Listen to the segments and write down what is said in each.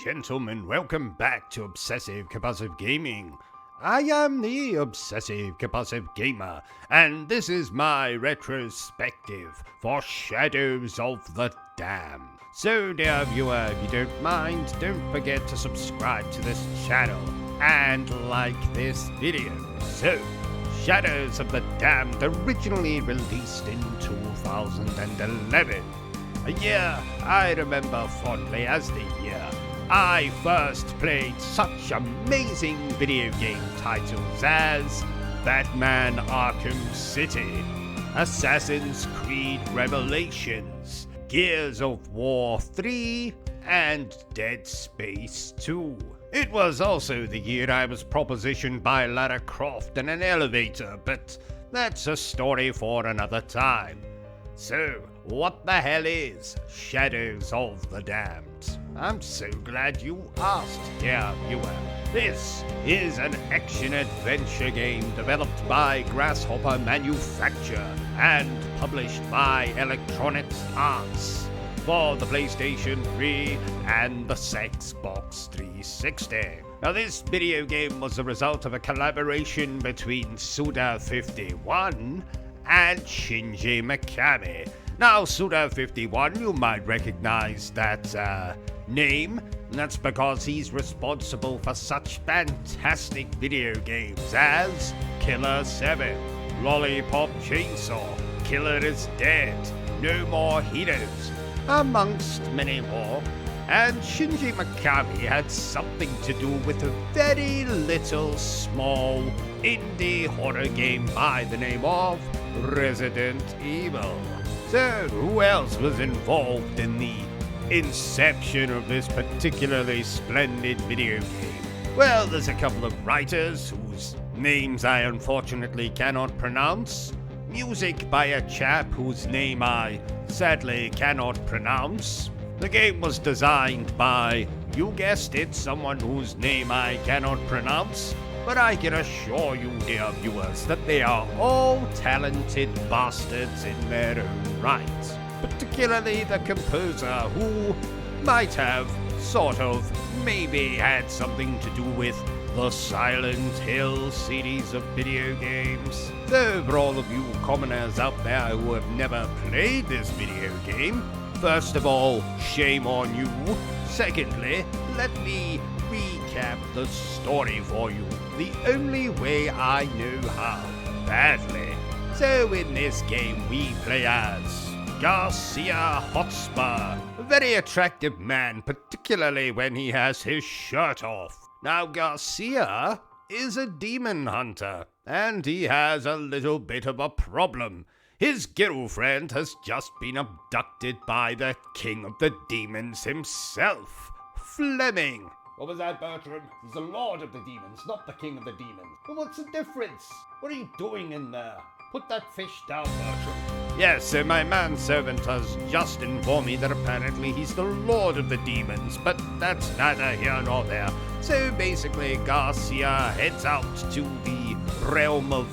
gentlemen, welcome back to Obsessive Compulsive Gaming. I am the Obsessive Compulsive Gamer, and this is my retrospective for Shadows of the Damned. So dear viewer, if you don't mind, don't forget to subscribe to this channel and like this video. So, Shadows of the Damned originally released in 2011. A year I remember fondly as the year I first played such amazing video game titles as Batman Arkham City, Assassin's Creed Revelations, Gears of War 3, and Dead Space 2. It was also the year I was propositioned by Lara Croft in an elevator, but that's a story for another time. So, what the hell is Shadows of the Damned? I'm so glad you asked, dear viewer. This is an action-adventure game developed by Grasshopper Manufacture and published by Electronic Arts for the PlayStation 3 and the Xbox 360. Now, this video game was the result of a collaboration between Suda51 and Shinji Mikami. Now, Suda51, you might recognize that name. That's because he's responsible for such fantastic video games as Killer 7, Lollipop Chainsaw, Killer is Dead, No More Heroes, amongst many more. And Shinji Mikami had something to do with a very little small indie horror game by the name of Resident Evil. So, who else was involved in the inception of this particularly splendid video game? Well, there's a couple of writers whose names I unfortunately cannot pronounce, music by a chap whose name I sadly cannot pronounce. The game was designed by, you guessed it, someone whose name I cannot pronounce, but I can assure you, dear viewers, that they are all talented bastards in their own right. Particularly the composer, who might have, sort of, maybe had something to do with the Silent Hill series of video games. Though for all of you commoners out there who have never played this video game, first of all, shame on you. Secondly, let me recap the story for you the only way I know how, badly. So in this game we play as Garcia Hotspur, a very attractive man, particularly when he has his shirt off. Now, Garcia is a demon hunter, and he has a little bit of a problem. His girlfriend has just been abducted by the king of the demons himself, Fleming. What was that, Bertrum? He's the lord of the demons, not the king of the demons. But what's the difference? What are you doing in there? Put that fish down, Bertrum. Yes, so my manservant has just informed me that apparently he's the lord of the demons, but that's neither here nor there. So basically, Garcia heads out to the realm of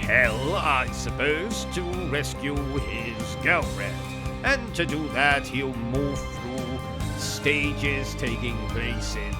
hell, I suppose, to rescue his girlfriend. And to do that, he'll move through stages taking place in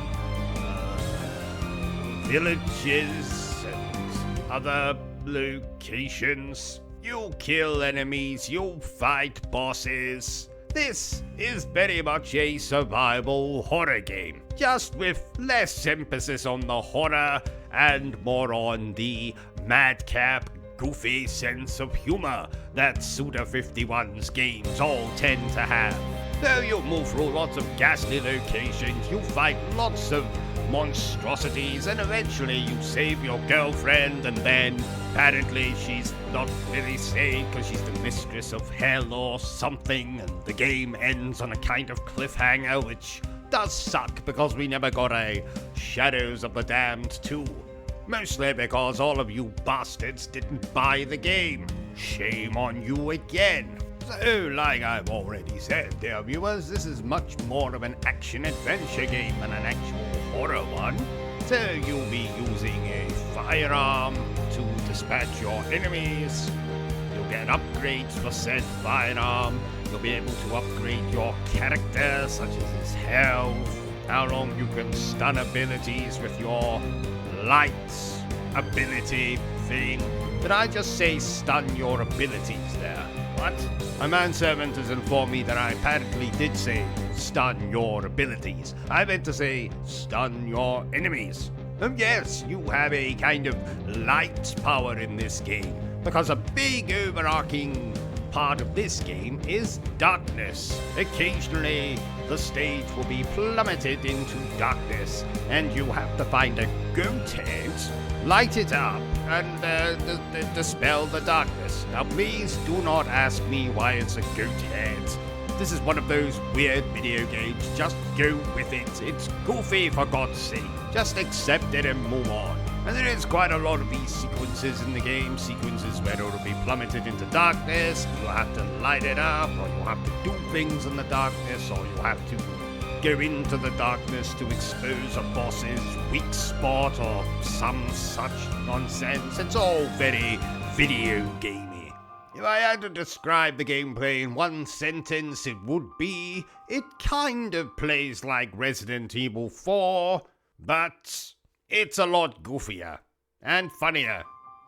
villages and other locations. You'll kill enemies, you'll fight bosses. This is very much a survival horror game, just with less emphasis on the horror and more on the madcap, goofy sense of humor that Suda51's games all tend to have. Though you'll move through lots of ghastly locations, you'll fight lots of monstrosities, and eventually you save your girlfriend, and then apparently she's not really saved because she's the mistress of hell or something, and the game ends on a kind of cliffhanger, which does suck because we never got a Shadows of the Damned 2. Mostly because all of you bastards didn't buy the game. Shame on you again. So, like I've already said, dear viewers, this is much more of an action-adventure game than an actual horror one. So you'll be using a firearm to dispatch your enemies. You'll get upgrades for said firearm. You'll be able to upgrade your character, such as his health, how long you can stun abilities with your light ability thing. Did I just say stun your abilities there? What? My manservant has informed me that I apparently did say stun your abilities. I meant to say stun your enemies. Yes, you have a kind of light power in this game, because a big overarching part of this game is darkness. Occasionally, the stage will be plummeted into darkness, and you have to find a goat head, light it up, and dispel the darkness. Now, please do not ask me why it's a goat head. This is one of those weird video games. Just go with it. It's goofy, for God's sake. Just accept it and move on. And there is quite a lot of these sequences in the game, sequences where it'll be plummeted into darkness, you'll have to light it up, or you'll have to do things in the darkness, or you'll have to go into the darkness to expose a boss's weak spot, or some such nonsense. It's all very video gamey. If I had to describe the gameplay in one sentence, it would be, it kind of plays like Resident Evil 4, but it's a lot goofier and funnier,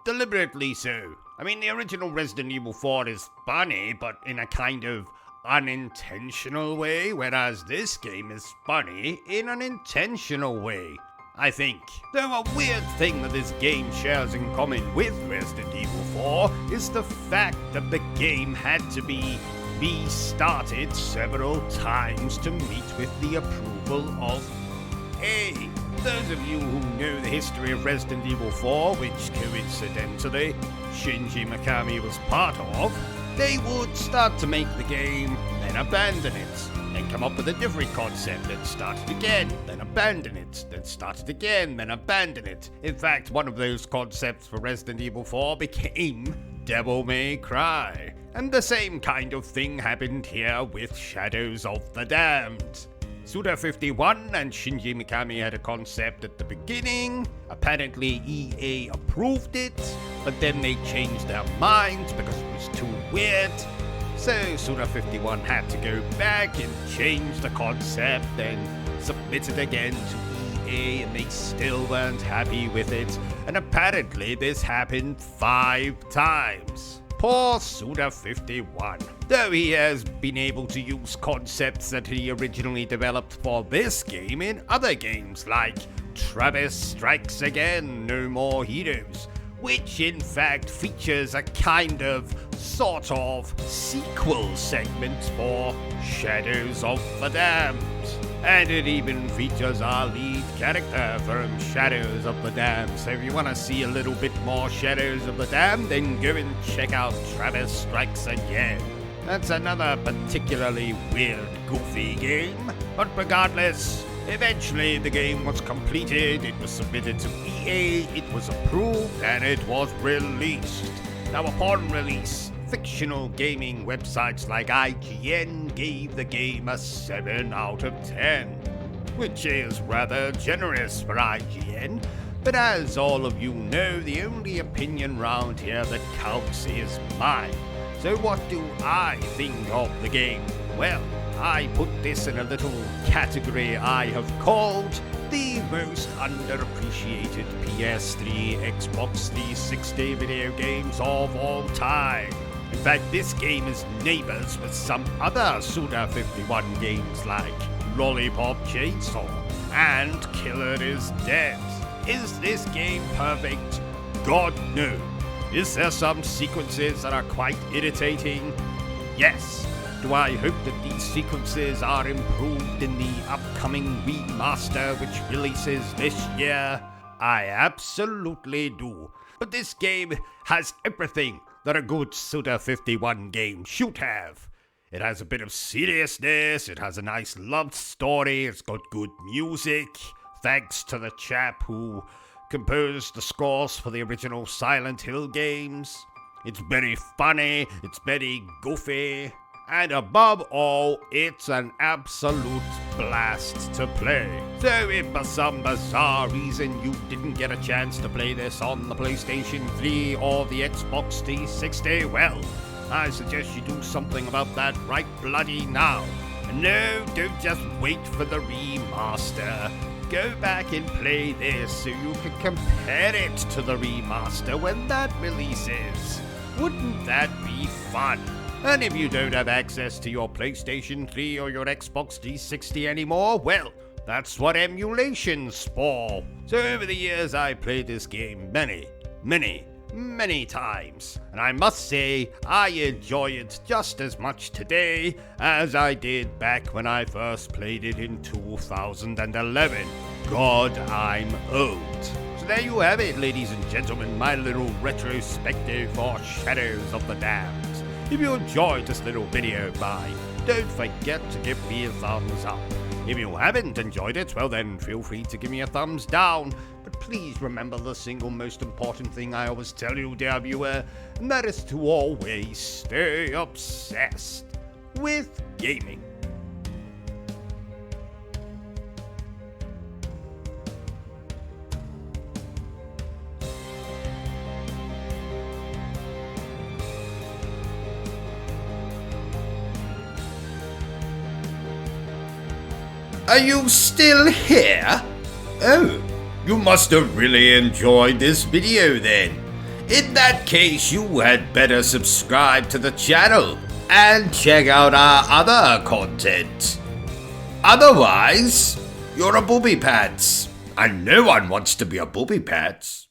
deliberately so. I mean, the original Resident Evil 4 is funny, but in a kind of unintentional way, whereas this game is funny in an intentional way, I think. Though a weird thing that this game shares in common with Resident Evil 4 is the fact that the game had to be restarted several times to meet with the approval of those of you who know the history of Resident Evil 4, which coincidentally Shinji Mikami was part of, they would start to make the game, then abandon it, then come up with a different concept, then start it again, then abandon it, then start it again, then abandon it. In fact, one of those concepts for Resident Evil 4 became Devil May Cry. And the same kind of thing happened here with Shadows of the Damned. Suda51 and Shinji Mikami had a concept at the beginning. Apparently EA approved it, but then they changed their minds because it was too weird. So Suda51 had to go back and change the concept, then submit it again to EA, and they still weren't happy with it. And apparently this happened 5 times. Poor Suda51. Though he has been able to use concepts that he originally developed for this game in other games like Travis Strikes Again, No More Heroes, which in fact features a kind of, sort of, sequel segment for Shadows of the Damned. And it even features our lead character from Shadows of the Damned. So if you want to see a little bit more Shadows of the Damned, then go and check out Travis Strikes Again. That's another particularly weird, goofy game. But regardless, eventually the game was completed, it was submitted to EA, it was approved, and it was released. Now upon release, fictional gaming websites like IGN gave the game a 7 out of 10, which is rather generous for IGN, but as all of you know, the only opinion round here that counts is mine. So what do I think of the game? Well, I put this in a little category I have called the most underappreciated PS3, Xbox 360 video games of all time. In fact, this game is neighbors with some other Suda51 games like Lollipop Chainsaw and Killer is Dead. Is this game perfect? God no. Is there some sequences that are quite irritating? Yes. Do I hope that these sequences are improved in the upcoming remaster which releases this year? I absolutely do. But this game has everything that a good Suda51 game should have. It has a bit of seriousness, it has a nice love story, it's got good music, thanks to the chap who composed the scores for the original Silent Hill games. It's very funny, it's very goofy, and above all, it's an absolute blast to play. So if for some bizarre reason you didn't get a chance to play this on the PlayStation 3 or the Xbox 360, well, I suggest you do something about that right bloody now, and No, don't just wait for the remaster. Go back and play this so you can compare it to the remaster when that releases. Wouldn't that be fun? And if you don't have access to your PlayStation 3 or your Xbox 360 anymore, well, that's what emulation's for. So over the years I played this game many times, and I must say I enjoy it just as much today as I did back when I first played it in 2011. God, I'm old. So there you have it, ladies and gentlemen, my little retrospective for Shadows of the Damned. If you enjoyed this little video of mine, don't forget to give me a thumbs up. If you haven't enjoyed it, well then feel free to give me a thumbs down. But please remember the single most important thing I always tell you, dear viewer, and that is to always stay obsessed with gaming. Are you still here? Oh, you must have really enjoyed this video then. In that case, you had better subscribe to the channel and check out our other content. Otherwise, you're a booby pants, and no one wants to be a booby pants.